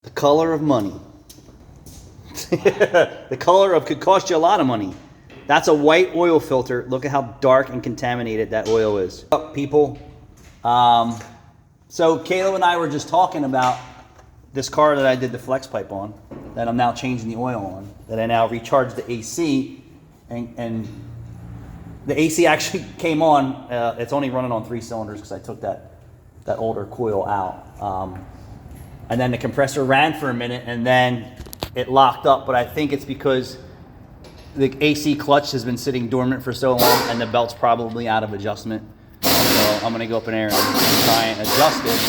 The color of money. The color of could cost you a lot of money. That's a white oil filter. Look at how dark and contaminated that oil is. What's up, people? So Caleb and I were just talking about this car that I did the flex pipe on, that I'm now changing the oil on, that I now recharged the AC, and the AC actually came on. It's only running on 3 cylinders because I took that older coil out. And then the compressor ran for a minute and then it locked up, but I think it's because the AC clutch has been sitting dormant for so long and the belt's probably out of adjustment. So I'm gonna go up in there and try and adjust it.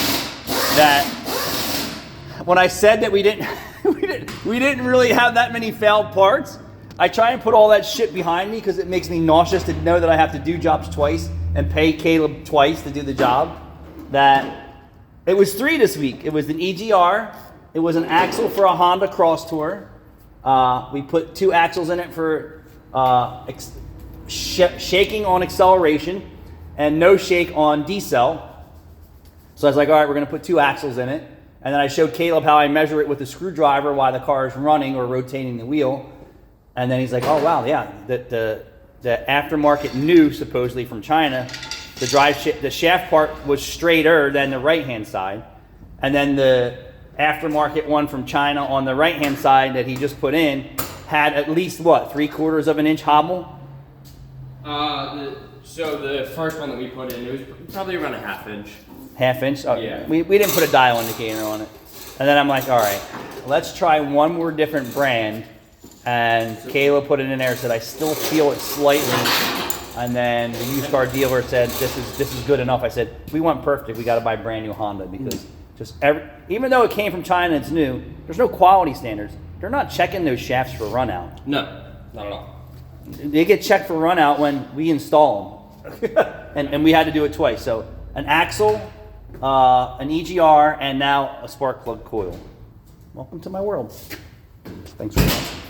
That when I said that we didn't really have that many failed parts, I try and put all that shit behind me because it makes me nauseous to know that I have to do jobs twice and pay Caleb twice to do the job. That it was 3 this week. It was an EGR. It was an axle for a Honda Cross Tour. We put 2 axles in it for shaking on acceleration and no shake on decel. So I was like, all right, we're going to put 2 axles in it. And then I showed Caleb how I measure it with a screwdriver while the car is running or rotating the wheel. And then he's like, oh, wow, yeah, the aftermarket new, supposedly from China, the shaft part was straighter than the right-hand side. And then the aftermarket one from China on the right-hand side that he just put in had at least, what, 3/4 of an inch hobble? So the first one that we put in, it was probably around a 1/2 inch. 1/2 inch? Oh, yeah. We didn't put a dial indicator on it. And then I'm like, all right, let's try one more different brand. And Kayla put it in there and said, I still feel it slightly. And then the used car dealer said, this is good enough. I said, we want perfect, we got to buy a brand new Honda because even though it came from China and it's new, there's no quality standards. They're not checking those shafts for run out. No, not at all. They get checked for run out when we install them. and we had to do it twice. So an axle, an EGR, and now a spark plug coil. Welcome to my world. Thanks for watching.